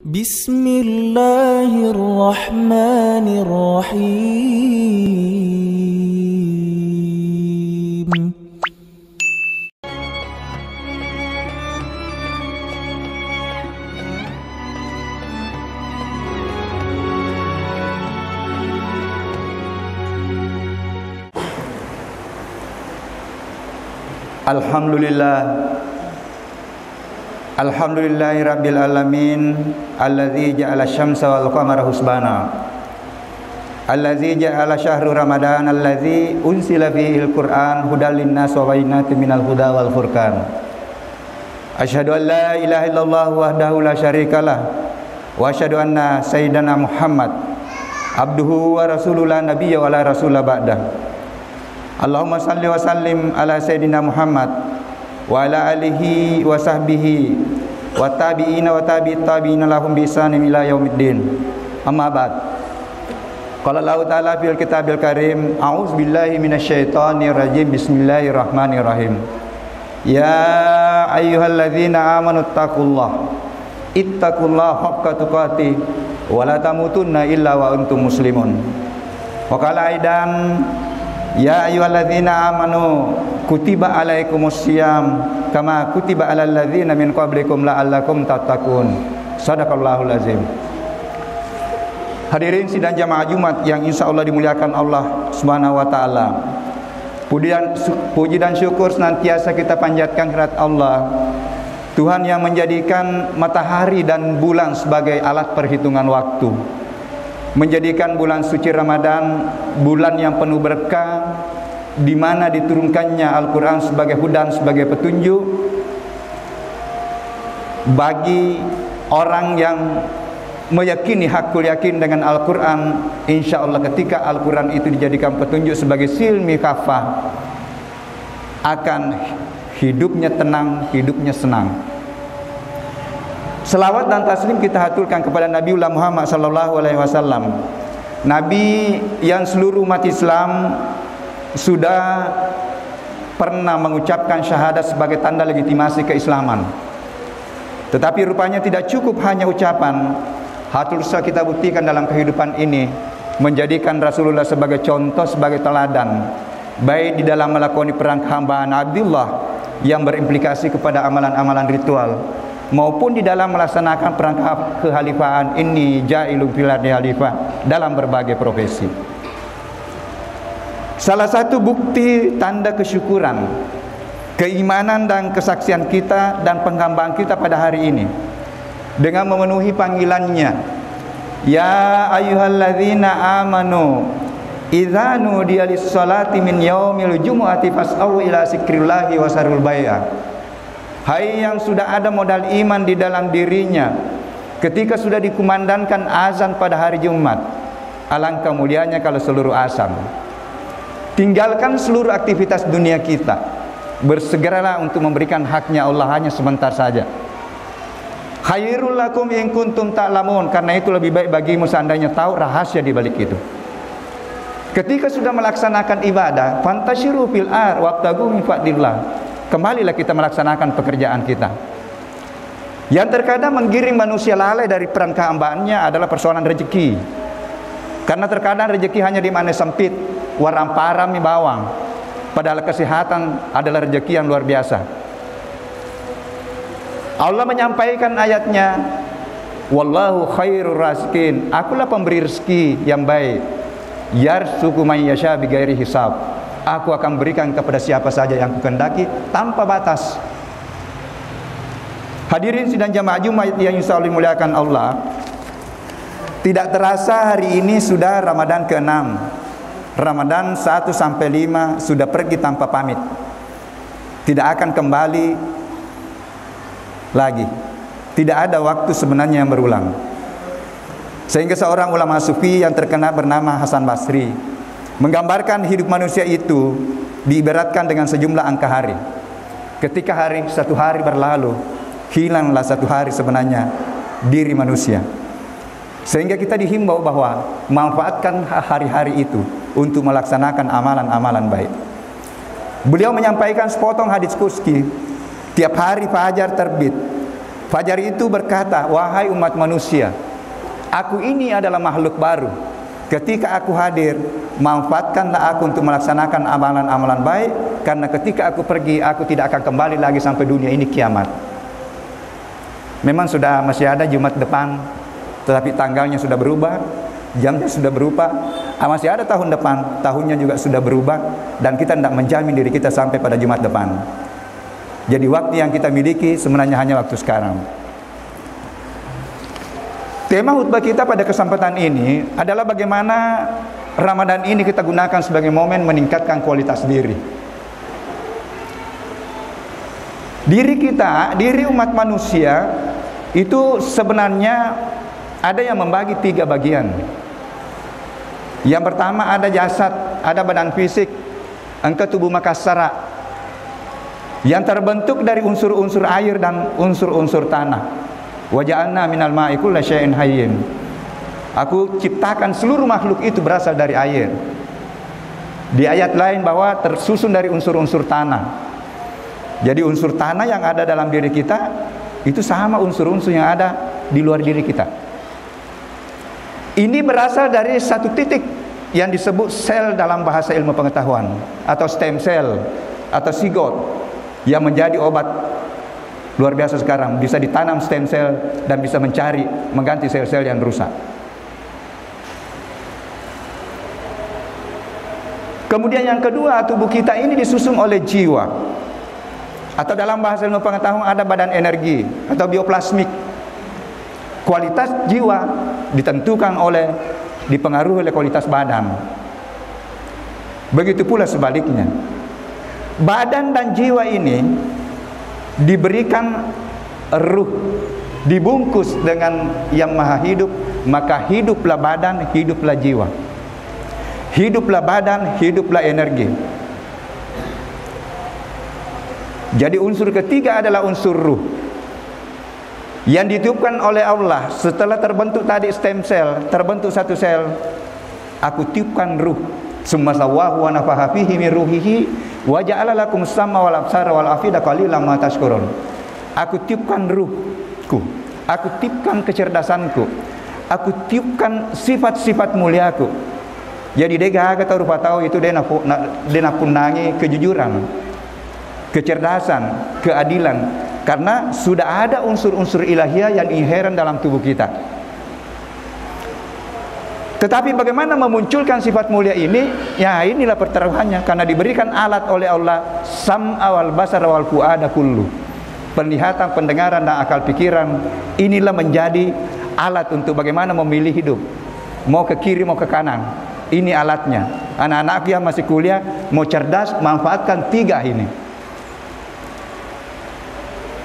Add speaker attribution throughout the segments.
Speaker 1: Bismillahirrahmanirrahim.
Speaker 2: Alhamdulillahi rabbil alamin alladzi ja'ala syamsa wal qamara husbana alladzi ja'ala syahru ramadan alladzi unsila fihi al-Qur'an hudal linnas wa bayyinatin minal huda wal furqan. Asyhadu an la ilaha illallah wahdahu la syarikalah wa asyhadu anna sayyidana Muhammad abduhu wa rasuluhu la nabiyya wa la rasula ba'dah. Allahumma salli wa sallim ala sayyidina Muhammad wa ala alihi wa sahbihi wa tabi'ina wa tabi'it tabi'ina lahum bi ihsanin ila yaumiddin. Amma ba'd. Qala Allah Ta'ala fil kitabil karim, a'udzu billahi minasyaitonir rajim. Bismillahirrahmanirrahim. Ya ayyuhalladzina amanu ittaqullaha haqqa tuqatih wa la tamutunna illa wa antum muslimun. Wa qala aidan ya ayyuhalladzina amanu kutiba alaikumussyam kama kutiba alal ladzina min qablikum la'allakum tattaqun. Shadaqallahul azim. Hadirin sidang jamaah Jumat yang insyaallah dimuliakan Allah Subhanahu wa taala. Puji dan syukur senantiasa kita panjatkan kehadirat Allah, Tuhan yang menjadikan matahari dan bulan sebagai alat perhitungan waktu, menjadikan bulan suci Ramadan bulan yang penuh berkah, di mana diturunkannya Al-Quran sebagai hudan, sebagai petunjuk bagi orang yang meyakini, hakul yakin dengan Al-Quran. Insya Allah ketika Al-Quran itu dijadikan petunjuk sebagai silmi kafah, akan hidupnya tenang, hidupnya senang. Selawat dan taslim kita haturkan kepada Nabiullah Muhammad SAW, Nabi yang seluruh umat Islam sudah pernah mengucapkan syahadat sebagai tanda legitimasi keislaman. Tetapi rupanya tidak cukup hanya ucapan. Harus kita buktikan dalam kehidupan ini, menjadikan Rasulullah sebagai contoh, sebagai teladan, baik di dalam melakoni perang kehambaan Abdullah yang berimplikasi kepada amalan-amalan ritual, maupun di dalam melaksanakan perang kekhalifahan ini ja'ilun fil ardi khalifah dalam berbagai profesi. Salah satu bukti tanda kesyukuran, keimanan dan kesaksian kita dan penghambaan kita pada hari ini dengan memenuhi panggilannya, ya ayyuhalladzina amanu idza nudiya lis-salati min yaumil jumu'ati fas'au ila zikrillahi wa sarul bai'ah. Hai yang sudah ada modal iman di dalam dirinya, ketika sudah dikumandangkan azan pada hari Jumat, alangkah mulianya kalau seluruh azan, tinggalkan seluruh aktivitas dunia kita, bersegeralah untuk memberikan haknya Allah hanya sebentar saja. Khairul lakum in kuntum ta'lamun, karena itu lebih baik bagimu seandainya tahu rahasia di balik itu. Ketika sudah melaksanakan ibadah, fantasyiru fil ar wabtagu min fadlillah, kembalilah kita melaksanakan pekerjaan kita. Yang terkadang menggiring manusia lalai dari peran kehambaannya adalah persoalan rezeki. Karena terkadang rezeki hanya di mana sempit, warang param bawang, padahal kesehatan adalah rezeki yang luar biasa. Allah menyampaikan ayatnya, wallahu khairur raziqin, akulah pemberi rezeki yang baik, yarzuqu man yasha bighairi hisab, aku akan berikan kepada siapa saja yang kukehendaki tanpa batas. Hadirin sidang jamaah Jumat yang insyaallah dimuliakan Allah, tidak terasa hari ini sudah Ramadan ke-6. Ramadan 1 sampai 5 sudah pergi tanpa pamit, tidak akan kembali lagi. Tidak ada waktu sebenarnya yang berulang. Sehingga seorang ulama sufi yang terkenal bernama Hasan Basri menggambarkan hidup manusia itu diibaratkan dengan sejumlah angka hari. Ketika satu hari berlalu, hilanglah satu hari sebenarnya diri manusia. Sehingga kita dihimbau bahwa manfaatkan hari-hari itu untuk melaksanakan amalan-amalan baik. Beliau menyampaikan sepotong hadis kursi. Tiap hari fajar terbit, Fajar itu berkata, wahai umat manusia, aku ini adalah makhluk baru. Ketika aku hadir, manfaatkanlah aku untuk melaksanakan amalan-amalan baik, karena ketika aku pergi, aku tidak akan kembali lagi sampai dunia ini kiamat. Memang sudah masih ada Jumat depan, tetapi tanggalnya sudah berubah, jamnya sudah berubah. Masih ada tahun depan, tahunnya juga sudah berubah, dan kita tidak menjamin diri kita sampai pada Jumat depan. Jadi waktu yang kita miliki sebenarnya hanya waktu sekarang. Tema khutbah kita pada kesempatan ini adalah bagaimana Ramadan ini kita gunakan sebagai momen meningkatkan kualitas diri. Diri kita, diri umat manusia itu sebenarnya ada yang membagi 3 bagian. Yang pertama ada jasad, ada badan fisik, engkau tubuh makassara, yang terbentuk dari unsur-unsur air dan unsur-unsur tanah. Wa ja'alna minal ma'i kulla syai'in hayyin. Aku ciptakan seluruh makhluk itu berasal dari air. Di ayat lain bahwa tersusun dari unsur-unsur tanah. Jadi unsur tanah yang ada dalam diri kita itu sama unsur-unsur yang ada di luar diri kita. Ini berasal dari satu titik yang disebut sel dalam bahasa ilmu pengetahuan, atau stem cell atau zigot, yang menjadi obat luar biasa sekarang. Bisa ditanam stem cell dan bisa mengganti sel-sel yang rusak. Kemudian yang kedua, tubuh kita ini disusun oleh jiwa, atau dalam bahasa ilmu pengetahuan ada badan energi atau bioplasmik. Kualitas jiwa dipengaruhi oleh kualitas badan. Begitu pula sebaliknya. Badan dan jiwa ini diberikan ruh, dibungkus dengan yang maha hidup, maka hiduplah badan, hiduplah jiwa. Hiduplah badan, hiduplah energi. Jadi unsur ketiga adalah unsur ruh, yang ditiupkan oleh Allah setelah terbentuk tadi stem cell, terbentuk satu sel. Aku tiupkan ruh, summa sawwahu wa nafaha fihi min ruhihi wa ja'ala lakum sam'a wal absara wal afida qalilan ma tashkurun. Aku tiupkan ruhku, aku tiupkan kecerdasanku, aku tiupkan sifat-sifat muliaku. Jadi dega kata rupa tahu itu dena punangi kejujuran, kecerdasan, keadilan, karena sudah ada unsur-unsur ilahiyah yang inherent dalam tubuh kita. Tetapi bagaimana memunculkan sifat mulia ini? Ya, inilah pertaruhannya, karena diberikan alat oleh Allah, sam'a wal basara wal fu'ada kullu. Penglihatan, pendengaran dan akal pikiran, inilah menjadi alat untuk bagaimana memilih hidup. Mau ke kiri, mau ke kanan. Ini alatnya. Anak-anak yang masih kuliah mau cerdas, manfaatkan 3 ini.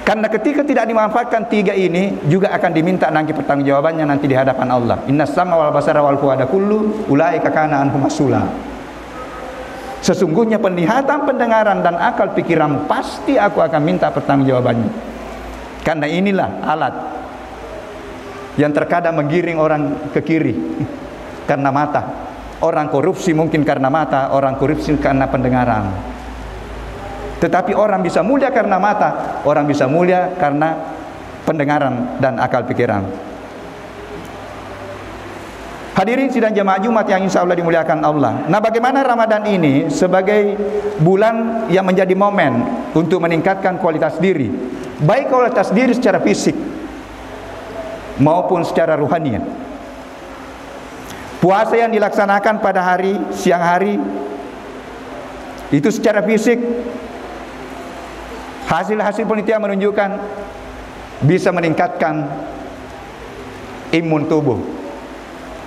Speaker 2: Karena ketika tidak dimanfaatkan 3 ini, juga akan diminta nanti pertanggungjawabannya nanti di hadapan Allah. Innas sam'a wal basara wal fu'ada kullu ulaika kana anhu mas'ula. Sesungguhnya penglihatan, pendengaran dan akal pikiran pasti aku akan minta pertanggungjawabannya. Karena inilah alat yang terkadang menggiring orang ke kiri karena mata. Orang korupsi mungkin karena mata, orang korupsi karena pendengaran. Tetapi orang bisa mulia karena mata, orang bisa mulia karena pendengaran dan akal pikiran. Hadirin sidang jemaah Jumat yang insya Allah dimuliakan Allah. Nah, bagaimana Ramadan ini sebagai bulan yang menjadi momen untuk meningkatkan kualitas diri, baik kualitas diri secara fisik maupun secara ruhani. Puasa yang dilaksanakan pada siang hari itu secara fisik, hasil-hasil penelitian menunjukkan bisa meningkatkan imun tubuh.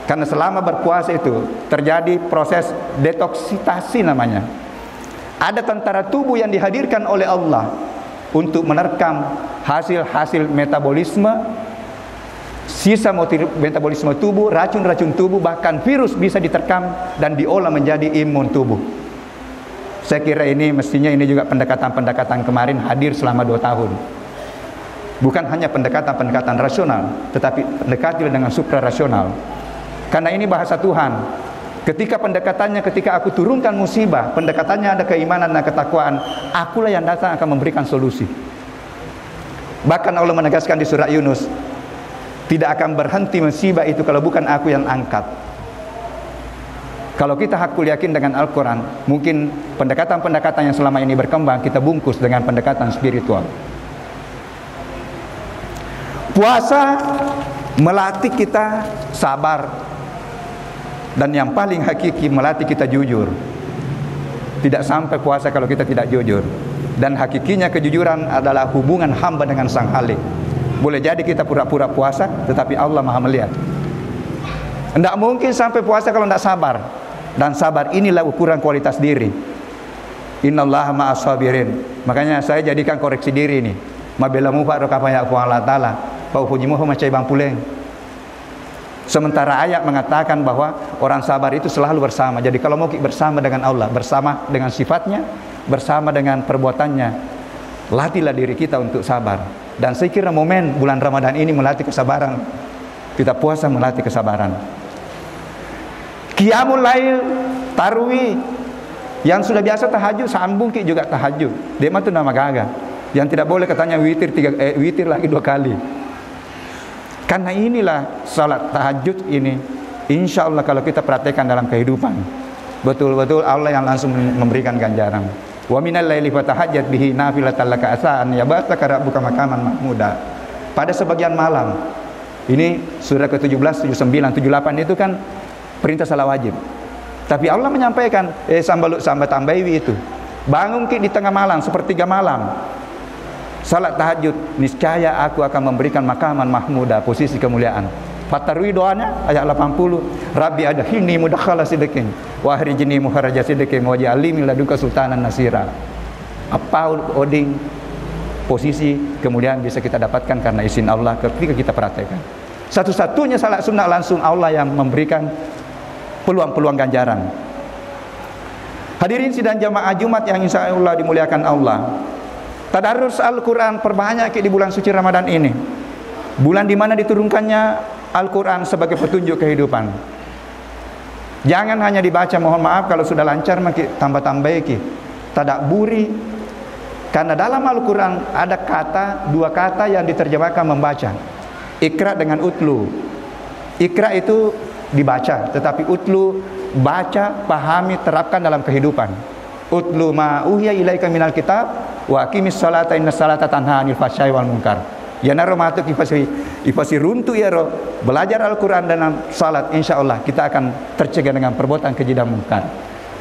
Speaker 2: Karena selama berpuasa itu terjadi proses detoksitasi namanya. Ada tentara tubuh yang dihadirkan oleh Allah untuk menerkam hasil-hasil metabolisme, sisa metabolisme tubuh, racun-racun tubuh, bahkan virus bisa diterkam dan diolah menjadi imun tubuh. Saya kira ini mestinya ini juga pendekatan-pendekatan kemarin hadir selama 2 tahun. Bukan hanya pendekatan-pendekatan rasional, tetapi pendekatan dengan suprarasional. Karena ini bahasa Tuhan. Ketika aku turunkan musibah, pendekatannya ada keimanan dan ketakwaan, akulah yang datang akan memberikan solusi. Bahkan Allah menegaskan di surah Yunus, tidak akan berhenti musibah itu kalau bukan aku yang angkat. Kalau kita hakul yakin dengan Al-Quran, mungkin pendekatan-pendekatan yang selama ini berkembang kita bungkus dengan pendekatan spiritual. Puasa melatih kita sabar, dan yang paling hakiki melatih kita jujur. Tidak sampai puasa kalau kita tidak jujur. Dan hakikinya kejujuran adalah hubungan hamba dengan Sang Khalik. Boleh jadi kita pura-pura puasa, tetapi Allah Maha melihat. Tidak mungkin sampai puasa kalau tidak sabar. Dan sabar inilah ukuran kualitas diri. Innallaha ma'as sabirin. Makanya saya jadikan koreksi diri ini. Mabela mufa rokapaya ku Allah Ta'ala. Pau pujimu macai bang puleng. Sementara ayat mengatakan bahwa orang sabar itu selalu bersama. Jadi kalau mau bersama dengan Allah, bersama dengan sifatnya, bersama dengan perbuatannya, latihlah diri kita untuk sabar. Dan saya kira momen bulan Ramadan ini melatih kesabaran. Kita puasa melatih kesabaran. Qiyamul lail, tarawih, yang sudah biasa tahajud, sambung juga tahajud. Dia mah itu nama gagah. Yang tidak boleh katanya witir lagi 2 kali. Karena inilah salat tahajud ini, insya Allah kalau kita praktekkan dalam kehidupan, betul-betul Allah yang langsung memberikan ganjaran. Wa minal laili fatahajjat bihi nafilatan laka asaan yabataka rabbuka maqaman mahmuda. Pada sebagian malam, ini surah ke-17, 79, 78 itu kan perintah salat wajib. Tapi Allah menyampaikan, sambat tambahi itu. Bangun di tengah malam, sepertiga malam. Salat tahajud, niscaya aku akan memberikan makaman mahmuda, posisi kemuliaan. Fatarwi doanya ayat 80. Rabbi adkhilni mudakhala sidqin wa akhrijni mukhraja sidqin waj'alni min ladunka sultanan nasira. Apa oding posisi kemuliaan bisa kita dapatkan karena izin Allah ketika kita praktekkan. Satu-satunya salat sunnah langsung Allah yang memberikan peluang-peluang ganjaran. Hadirin sidang jamaah Jumat yang insya Allah dimuliakan Allah. Tadarus Al-Quran perbanyak di bulan suci Ramadan ini. Bulan di mana diturunkannya Al-Quran sebagai petunjuk kehidupan. Jangan hanya dibaca, mohon maaf kalau sudah lancar tambah-tambah tadaburi. Karena dalam Al-Quran ada dua kata yang diterjemahkan membaca. Ikra dengan utlu. Ikra itu dibaca, tetapi utlu baca, pahami, terapkan dalam kehidupan. Utlu ma uhiya ilaika minal kitab wa aqimis salata innas salata tanha 'anil fahsya'i wal munkar. Ya naro matuk ifasi runtu ya ro. Belajar Al-Qur'an dalam salat, insyaallah kita akan tercegah dengan perbuatan keji dan munkar.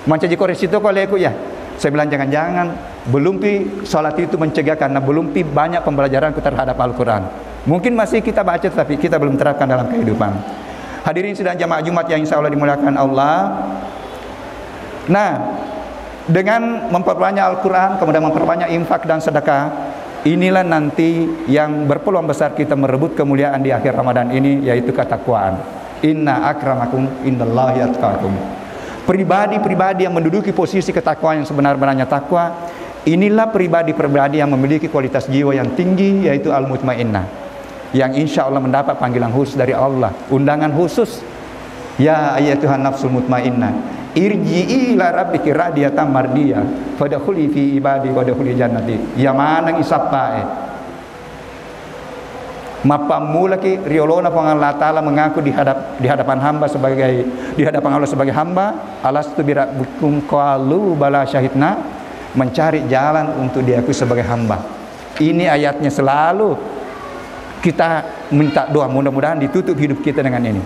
Speaker 2: Mancaji koreksi itu koleku ya. Saya bilang jangan-jangan belum salat itu mencegah karena belum banyak pembelajaran terhadap Al-Qur'an. Mungkin masih kita baca tapi kita belum terapkan dalam kehidupan. Hadirin sidang jamaah Jumat yang insyaallah dimuliakan Allah. Nah, dengan memperbanyak Al-Quran, kemudian memperbanyak infak dan sedekah, inilah nanti yang berpeluang besar kita merebut kemuliaan di akhir Ramadan ini, yaitu ketakwaan. Inna akramakum indallahi atqakum. Pribadi-pribadi yang menduduki posisi ketakwaan yang sebenar-benarnya takwa, inilah pribadi-pribadi yang memiliki kualitas jiwa yang tinggi, yaitu al-mutmainnah, yang insya Allah mendapat panggilan khusus dari Allah, undangan khusus. Ya ayyatuhan nafsul mutmainnah, irji'i ila rabbiki radiyatan mardiyah fadkhuli fi ibadi wadkhuli jannati. Ya manang isapae mapamula ki riolona Allah Taala mengaku di hadapan hamba sebagai Allah sebagai hamba. Alastu birabbikum qalu bala syahidna, mencari jalan untuk diakui sebagai hamba. Ini ayatnya selalu kita minta doa, mudah-mudahan ditutup hidup kita dengan ini.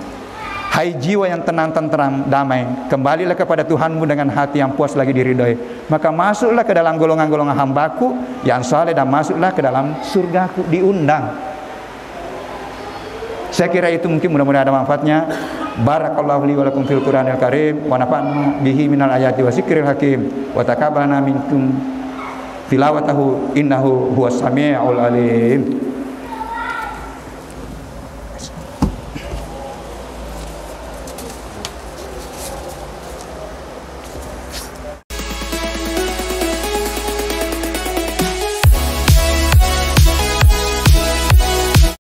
Speaker 2: Hai jiwa yang tenang, tentram, damai, kembalilah kepada Tuhanmu dengan hati yang puas lagi diridhoi. Maka masuklah ke dalam golongan-golongan hambaku yang saleh dan masuklah ke dalam surgaku, diundang. Saya kira itu mungkin mudah-mudahan ada manfaatnya. Barakallahu li wa lakum fil Qur'anil Karim wa nafa'na bihi minal ayati wa zikril hakim wa taqabbalna minkum tilawatahu innahu huwas samiul alim.